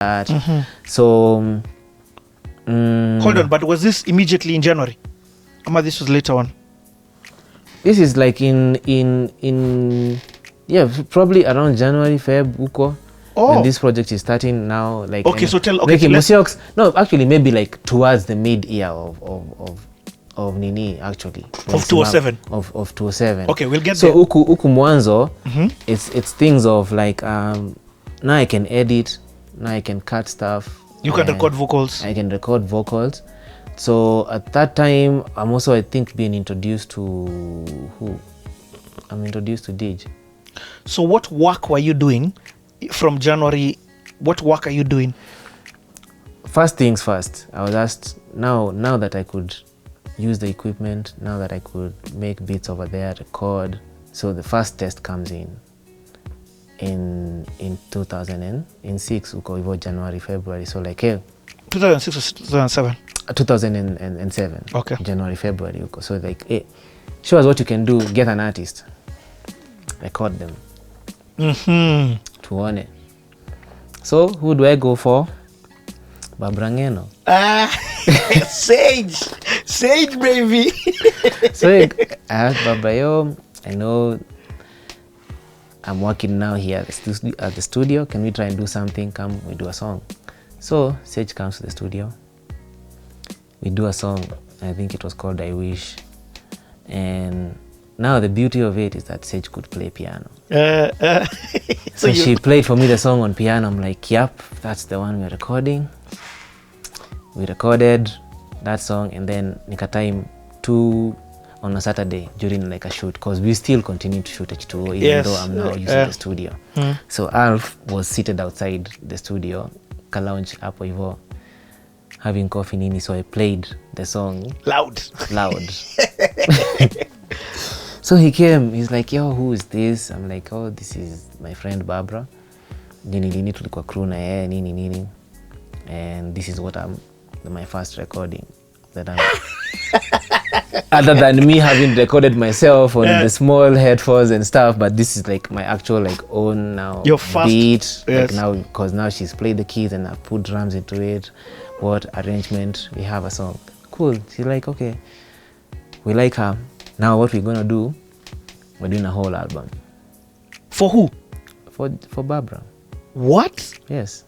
that. So hold on, but was this immediately in January? Ama this was later on? This is like in probably around January, Feb, uko. When this project is starting now, like okay, so tell no, actually maybe like towards the mid year of Nini actually of 207 of 207. Okay, we'll get so there. Uku mwanzo, it's things of like now I can edit, now I can cut stuff. You can record vocals. I can record vocals. So at that time, I'm also, I think, being introduced to who? I'm introduced to Didge. So what work were you doing from January? What work are you doing? First things first. I was asked, now that I could use the equipment, now that I could make beats over there, record. So the first test comes in 2006, uko hivyo January, February. So like, hey, 2006 or 2007? 2007. Okay. January, February. Uko. So like, hey, show us what you can do. Get an artist. Record them. Tuone. So who do I go for? Babrangeno. Sage baby. So I asked Baba, yo, I know I'm working now here at the studio. Can we try and do something? Come, we do a song. So Sage comes to the studio. We do a song. I think it was called I Wish. And now the beauty of it is that Sage could play piano. So she played for me the song on piano. I'm like, yep, that's the one we're recording. We recorded that song, and then nika time 2 on a Saturday during like a shoot, because we still continue to shoot H2O even though I'm now using the studio. So Alf was seated outside the studio, ka lounge hapo hivyo, having coffee nini, so I played the song loud. So he came, he's like, yo, who is this? I'm like, oh, this is my friend Barbara. Nini tulikuwa crew na yeye nini. And this is what my first recording that I'm other than me having recorded myself on the small headphones and stuff, but this is like my actual like own now your first beat. Like now, because now she's played the keys and I put drums into it. What arrangement? We have a song. Cool. She's like, okay, we like her. Now what we're gonna do? We're doing a whole album. For who? For Barbara. What? Yes.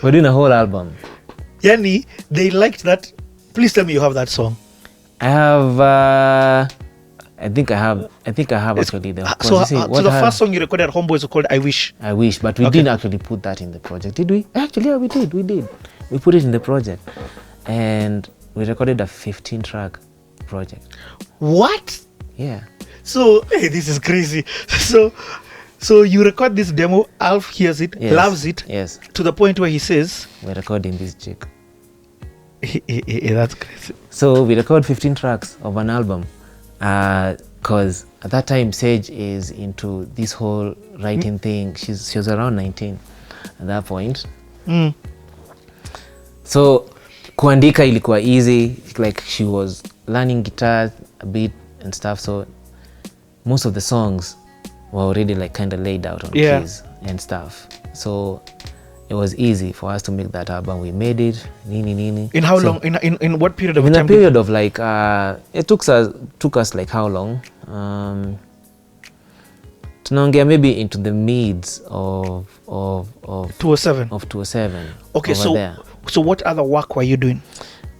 We're doing a whole album. Yani, they liked that. Please tell me you have that song. I have. I think I have actually. So the first song you recorded at Homeboys was called I Wish. I Wish, but we didn't actually put that in the project, did we? Actually, yeah, we did. We put it in the project, and we recorded a 15-track project. What? Yeah. So hey, this is crazy. So you record this demo, Alf hears it, loves it, yes, to the point where he says, we're recording this chick. That's crazy. So we record 15 tracks of an album, because at that time Sage is into this whole writing thing. She was around 19 at that point. So kuandika ilikuwa easy, like she was learning guitar a bit and stuff, so most of the songs were already like kind of laid out on keys and stuff. So it was easy for us to make that album. We made it, nini. In how long? In what period of time? In a period of like, it took us like how long? Tunaongea maybe into the mids of 207. Of 207. Okay, so what other work were you doing?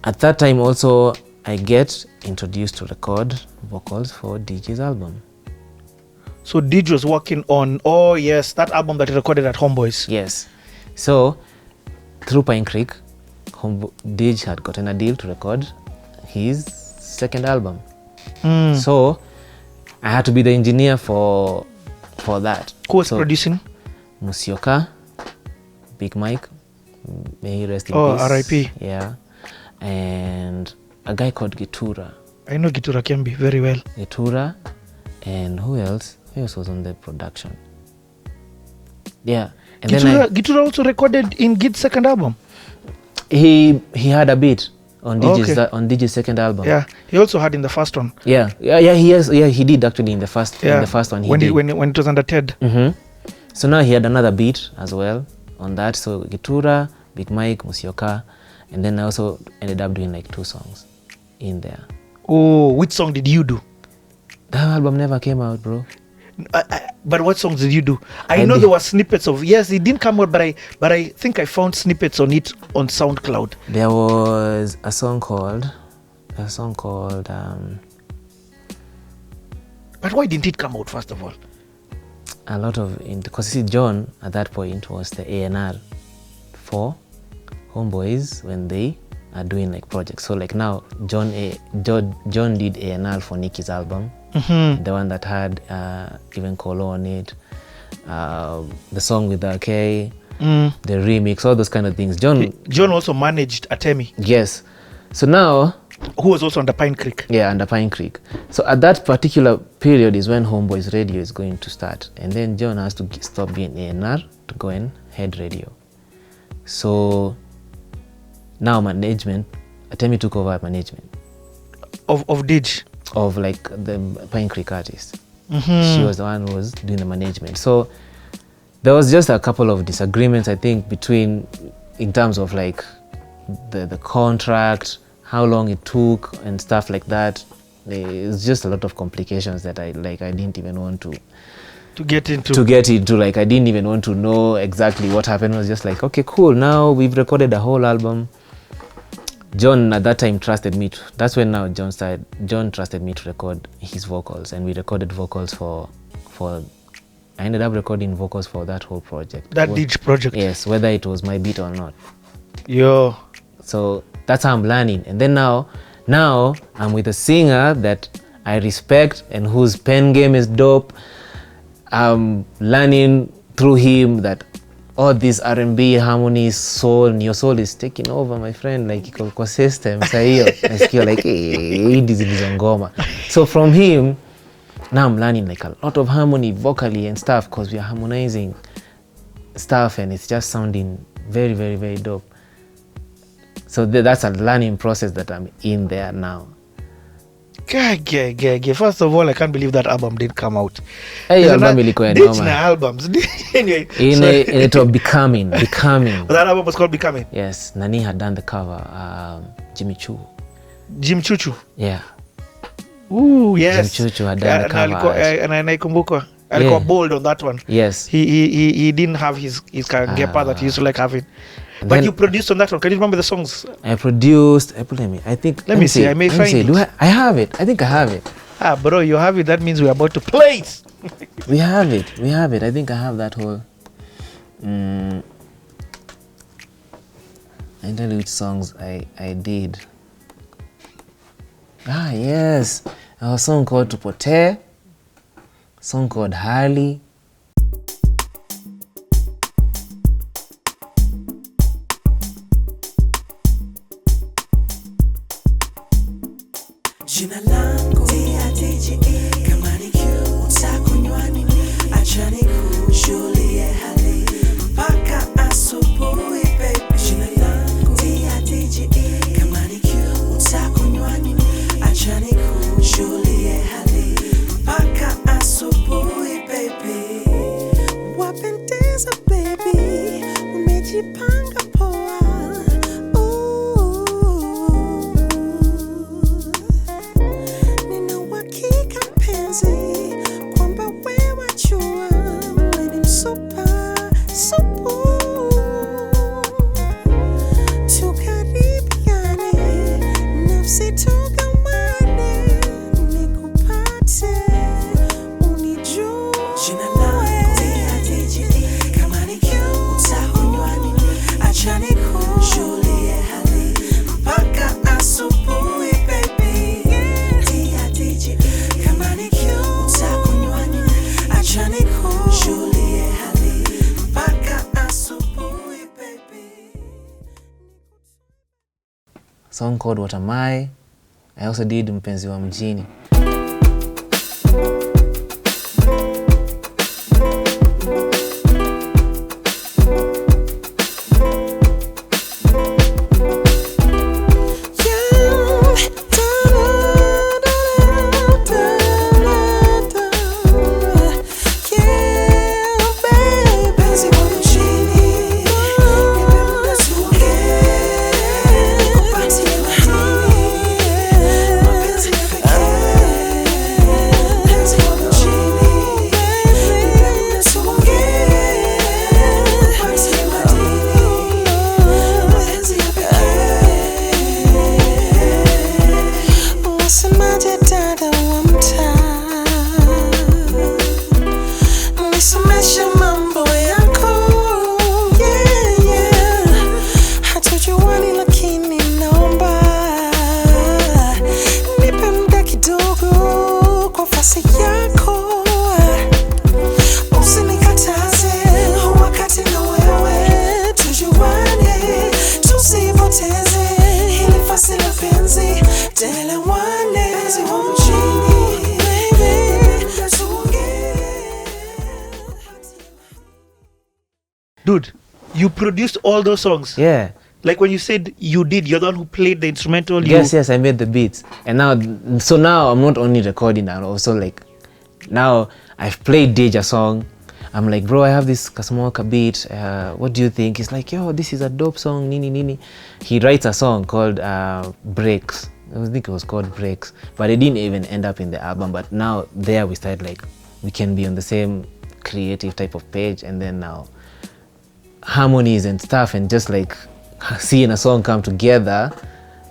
At that time also, I get introduced to record vocals for Digi's album. So Didge was working on, that album that he recorded at Homeboys. Yes. So through Pine Creek, Didge had gotten a deal to record his second album. So I had to be the engineer for that. Who was producing? Musioka, Big Mike, may he rest in peace. R.I.P. Yeah. And a guy called Gitura. I know Gitura Kiambi very well. Gitura, and who else? Who else was on the production? Yeah. And Gitura also recorded in Gid's second album. He had a bit on Digi's second album. Yeah, he also had in the first one. Yeah. He did actually in the first one. When it was under Ted. So now he had another beat as well on that. So Gitura, Big Mike, Musioka, and then I also ended up doing like 2 songs in there. Oh, which song did you do? That album never came out, bro. But what songs did you do? I know there were snippets of, yes, it didn't come out, but I think I found snippets on it on SoundCloud. There was a song called But why didn't it come out first of all? a lot of, because you see, John at that point was the A&R for Homeboys when they are doing like projects. So like now John did A&R for Nicki's album, the one that had even Kolo on it, the song with the K, the remix, all those kind of things. John also managed Atemi. Yes. So now, who was also under Pine Creek. Yeah, under Pine Creek. So at that particular period is when Homeboys Radio is going to start. And then John has to stop being A&R to go and head radio. So now management, Atemi took over management. Of Didge? Of like the Pine Creek artist. She was the one who was doing the management. So there was just a couple of disagreements, I think, in terms of like the contract, how long it took and stuff like that. It's just a lot of complications that I didn't even want to get into. Like I didn't even want to know exactly what happened. It was just like, okay, cool, now we've recorded a whole album. John at that time trusted me. That's when now John trusted me to record his vocals, and we recorded vocals for I ended up recording vocals for that whole project. That Didge project? Yes, whether it was my beat or not. Yo. So that's how I'm learning. And then now I'm with a singer that I respect and whose pen game is dope. I'm learning through him that all this R&B, harmony, soul, your soul is taking over, my friend. Like, iko system, sa hiyo. Nasikia like, hey, this is ngoma. So from him, now I'm learning like a lot of harmony vocally and stuff, because we are harmonizing stuff and it's just sounding very, very, very dope. So that's a learning process that I'm in there now. First of all, I can't believe that album didn't come out. Hey, album ilikuwa noma. Albums. Anyway, it was Becoming. That album was called Becoming? Yes. Nani had done the cover. Jimmy Chuchu. Yeah. Ooh, yes. Jimmy Chuchu had done the cover. And naikumbuka. Alikuwa bold on that one. Yes. He didn't have his gepa that he used to like having. But then, you produced on that one. Can you remember the songs? I produced. Let me see. I may find it. I have it. I think I have it. Bro, you have it. That means we're about to play it. We have it. I think I have that whole. I tell you which songs I did. Yes. A song called Tupote. Song called Harley. Jina langu Digi, kama ni Q utakunywa nini? Acha nikujulie hali mpaka asubuhi baby. Jina langu Digi, kama ni Q utakunywa nini? Acha nikujulie hali mpaka asubuhi baby. Wapendeza baby, umejipanga poa. Song called What Am I also did Mpenzi wa Mjini. basi la penzi tele wane penzi wa mjini baby Dude, you produced all those songs? Yeah. Like when you said you did, you're the one who played the instrumental. Yes, I made the beats. And now I'm not only recording, I'm also like, now I've played Didge a song. I'm like, bro, I have this Kasmoka beat. What do you think? He's like, yo, this is a dope song, nini. He writes a song called Breaks. I think it was called Breaks. But it didn't even end up in the album. But now there we started like, we can be on the same creative type of page. And then now harmonies and stuff and just like seeing a song come together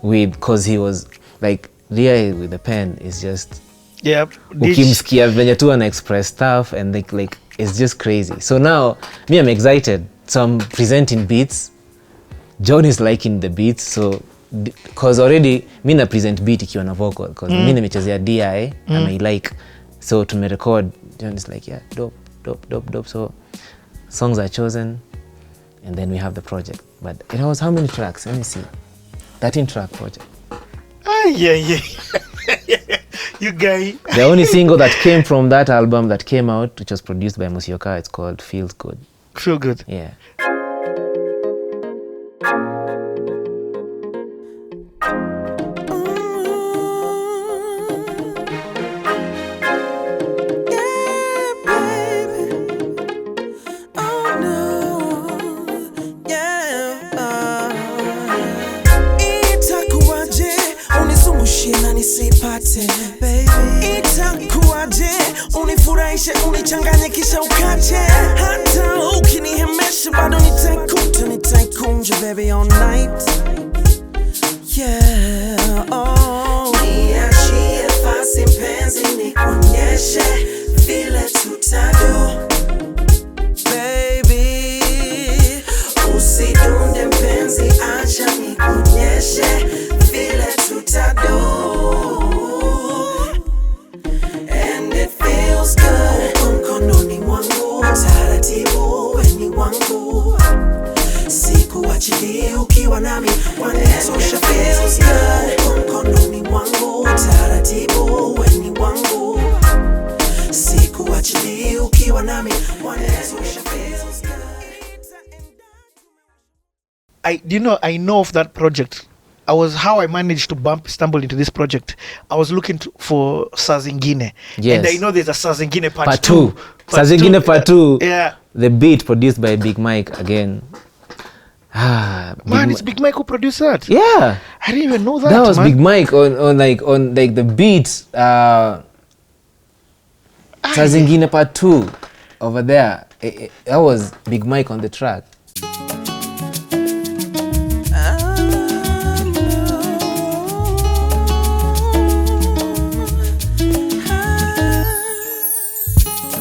because he was like, Ria with the pen is just... Yeah. Ukimsikia venye tu ana express stuff and like it's just crazy. So now me I'm excited. So I'm presenting beats. John is liking the beats. So cause already me na present beat ikiwa na vocal cause mi nimechezea DI and I like. So to me record, John is like, yeah, dope. So songs are chosen and then we have the project. But it was how many tracks? Let me see. 13 track project. Yeah. You guy. The only single that came from that album that came out, which was produced by Musioka, it's called Feels Good. Feel Good. Yeah. Itakuwaje unifurahishe unichanganye kisha ukache hata ukinihemesha bado nitaikunja baby all night yeah niachie fasi mpenzi nikuonyeshe vile tutado baby usidunde mpenzi acha nikuonyeshe vile tutado Sikuachili ukiwa nami wanetosha feels good mkononi mwangu taratibu weni wangu sikuachili ukiwa nami wanetosha feels good. I know of that project. How I managed to stumble into this project. I was looking for Saa Zingine. Yes. And I know there's a Saa Zingine part 2. Saa Zingine part 2. Yeah. The beat produced by Big Mike again. It's Big Mike who produced that. Yeah. I didn't even know that. That was man. Big Mike on the beat. Saa Zingine part 2 over there. That was Big Mike on the track.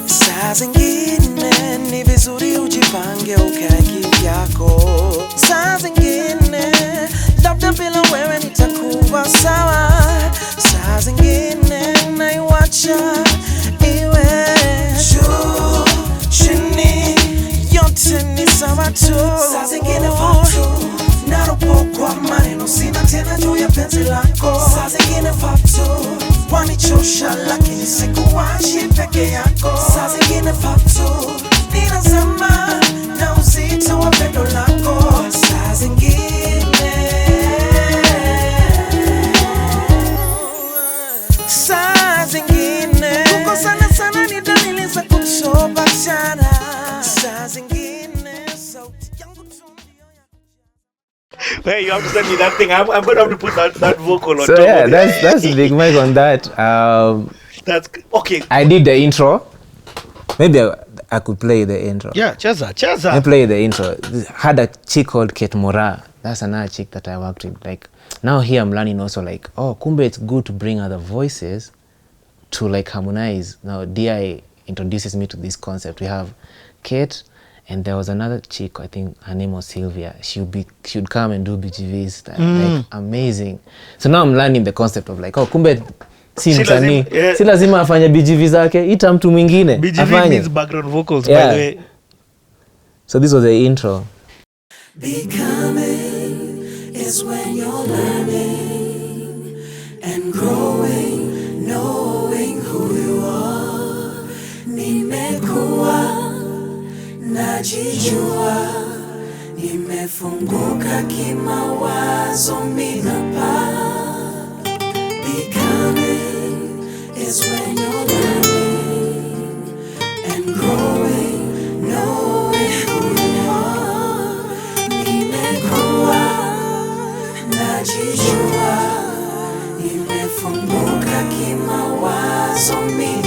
Saa zingine ni vizuri ujipange ukae kivyako. Saa zingine labda bila wewe nitakuwa sawa. Saa zingine naiwacha iwe juu chini yote ni sawa tu. Saa zingine fatu naropokwa maneno sina tena juu ya penzi lako. Saa zingine fatu wanichosha lakini sikuachi peke yako. Saa zingine fatu ninazama na uzito wa pendo lako. Saa zingine kukosana sana ni dalili za kutobachana. Saa zingine sauti yangu Hey, you have to send me that thing. I'm going to have to put that vocal on So top yeah, of it. that's Big Mike on that. That's okay. I did the intro. Maybe I could play the intro. Yeah, Chaza. I play the intro. Had a chick called Kate Mora. That's another chick that I worked with. Like now here I'm learning also like, kumbe it's good to bring other voices to like harmonize. Now DI introduces me to this concept. We have Kate and there was another chick, I think her name was Sylvia. She would come and do BGVs. Like amazing. So now I'm learning the concept of like, kumbe si msanii. Si lazima afanye BGV zake, ita mtu mwingine. BGV means background vocals, yeah. by the way. So this was the intro. becoming is when you're learning and growing, knowing who you are. Nimekuwa najijua, nimefunguka kimawazo, minapa. Becoming is when you're learning and growing, knowing who you are. Nimekuwa najijua, nimefunguka kimawazo, minapa.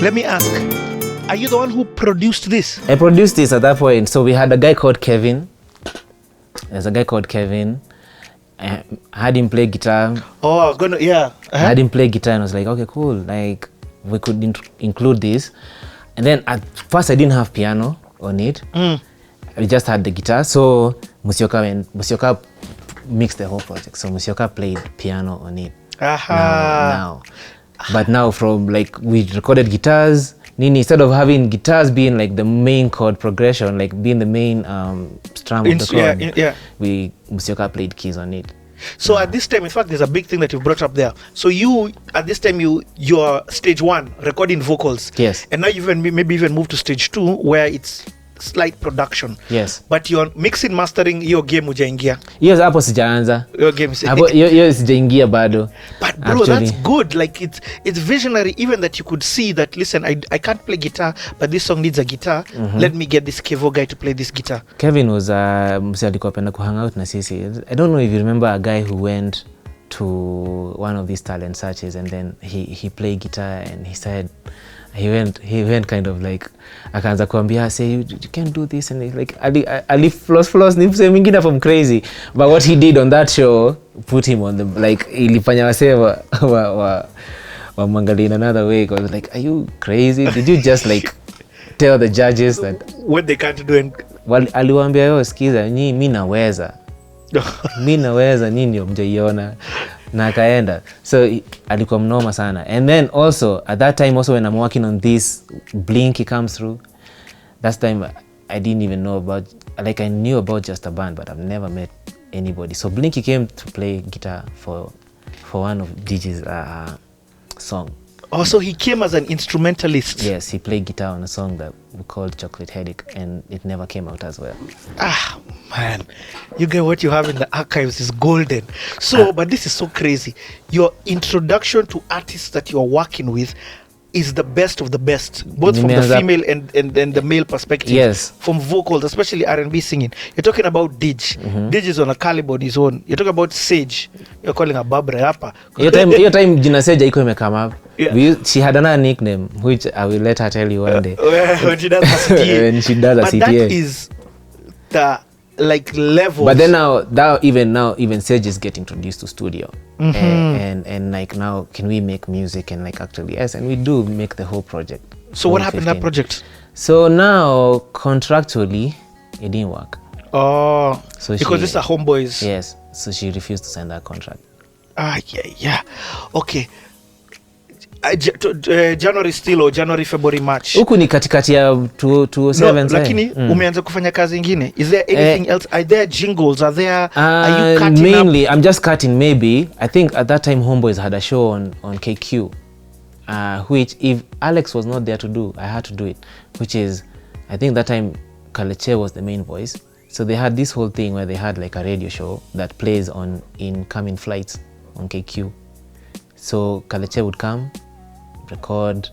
Let me ask, are you the one who produced this? I produced this at that point. So we had a guy called Kevin. There's a guy called Kevin. I had him play guitar. Oh, I was gonna, yeah. I had him play guitar and I was like, okay, cool. Like, we could include this. And then at first I didn't have piano on it. We just had the guitar. So Musyoka mixed the whole project. So Musyoka played piano on it. Now. But now from like, we recorded guitars, Nini, instead of having guitars being like the main chord progression, like being the main strum of the chord, Musyoka played keys on it. So at this time, in fact, there's a big thing that you brought up there. So you, at this time, you're stage 1, recording vocals. Yes. And now you've maybe even moved to stage 2, where it's slight production. Yes. But you're mixing, mastering, your game ujaingia. Yes, hapo sijaanza. Your game. Hiyo sijaingia bado. But bro, that's good. Like it's visionary, even that you could see that, listen, I can't play guitar, but this song needs a guitar. Let me get this Kevo guy to play this guitar. Kevin was mse alikuwa penda kuhang out na sisi. I don't know if you remember a guy who went to one of these talent searches and then he played guitar and he said he went kind of like akaanza kuambia, say you can't do this, and like ali floss ni mse mwingine from crazy, but what he did on that show put him on the like ilifanya wasee wa mangali in another way, because like, are you crazy? Did you just like tell the judges that what they can't do? And aliwaambia, yo sikiza, mimi naweza nyinyi ndio mjaiona, na akaenda. So alikuwa mnoma sana. And then also at that time also when I'm working on this, Blinky comes through. That time I didn't even know about, like I knew about Just a Band, but I've never met anybody. So Blinky came to play guitar for one of Digi's song. Oh, so he came as an instrumentalist. Yes, he played guitar on a song that we called Chocolate Headache, and it never came out as well. Ah, man. You get what you have in the archives is golden. So, but this is so crazy. Your introduction to artists that you're working with is the best of the best, both from the female and the male perspective. Yes. From vocals, especially R&B singing. You're talking about Didge. Didge is on a caliber on his own. You're talking about Sage. You're calling her Barbara hapa. Your time jina Sage haiko imekame up. Yeah. She had another nickname, which I will let her tell you one day. When she does a CTA. When she does a but CTA. That is the like levels. But then now even Sage is getting introduced to studio. And like now, can we make music? And like actually, yes, and we do make the whole project. So what happened to that project? So now contractually, it didn't work. Oh, so because this is a Homeboys. Yes, so she refused to sign that contract. Yeah. Okay. January still or January, February, March. Huku ni katikati ya 2007. No, lakini umeanza kufanya kazi ingine. Is there anything else? Are there jingles? Are you cutting mainly, up? I'm just cutting maybe. I think at that time Homeboys had a show on KQ. Which if Alex was not there to do, I had to do it. Which is, I think that time Kaleche was the main voice. So they had this whole thing where they had like a radio show that plays on incoming flights on KQ. So Kaleche would come, record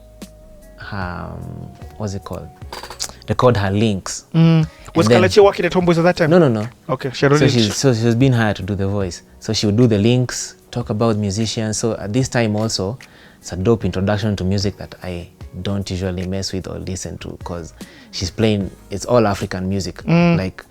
what's it called? Record her links. Was Kaleche working at Homeboys at that time? No. Okay, so she was being hired to do the voice. So she would do the links, talk about musicians. So at this time also, it's a dope introduction to music that I don't usually mess with or listen to, because she's playing, it's all African music. Like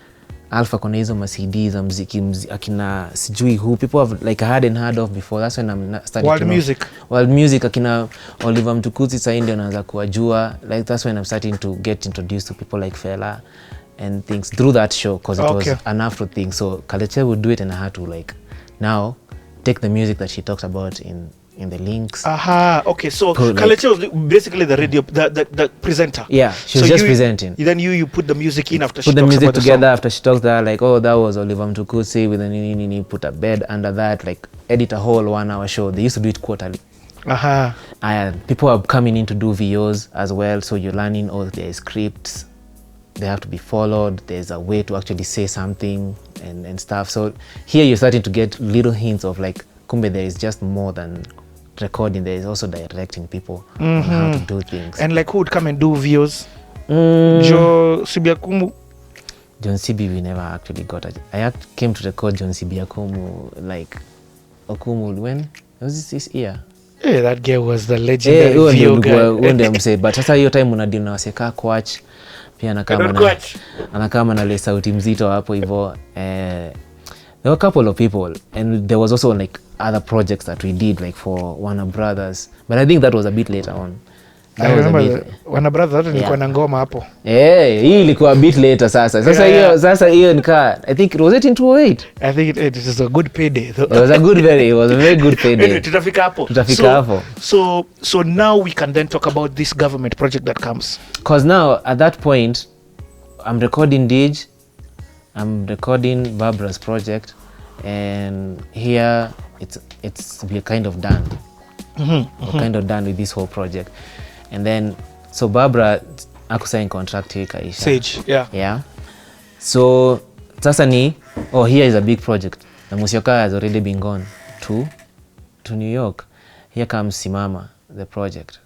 Alpha kona hizo ma CD za mziki akina sijui who people have like heard of before. That's when I'm starting world to know. music. World music akina Oliver Mtukudzi sasa ndio naanza kuwajua. Like that's when I'm starting to get introduced to people like Fela and things through that show, because it was an Afro thing. So Kaleche would do it and I had to like now take the music that she talks about in in the links. Aha, okay. So Like, Kalechi was basically the radio, the presenter. Yeah, she was just presenting. Then you put the music in after she Put the talks music about together the after she talks that, like, oh, that was Oliver Mtukudzi with a put a bed under that, like edit a whole 1 hour show. They used to do it quarterly. Aha. And people are coming in to do VOs as well, so you're learning all their scripts. They have to be followed. There's a way to actually say something and stuff. So here you're starting to get little hints of like, kumbe, there is just more than recording. There is also directing people on how to do things. And like, who would come and do VOs? Joe Sibiakumu. John Sibi, we never actually got I came to record John Sibiakumu, like, Okumu, when? Was this year? Yeah, that girl was the legendary VO guy. But sasa hiyo time unadili na waseka coach pia anakama na le sauti mzito hapo hivyo. There were a couple of people, and there was also like other projects that we did like for Warner Brothers, but I think that was a bit later on. I remember Warner Brothers nilikuwa na ngoma hapo. Hii ilikuwa a bit later sasa hiyo nika, I think it was in 2008. I think it is a good payday though. It was a very good payday. Tutafika hapo. So now we can then talk about this government project that comes. Because now at that point I'm recording Didge, I'm recording Barbara's project, and here we're kind of done. We're kind of done with this whole project. And then so Barbara akusign contract ikaisha. Sage, yeah. So sasa here is a big project. Na Musyoka has already been gone to New York. Here comes Simama, the project.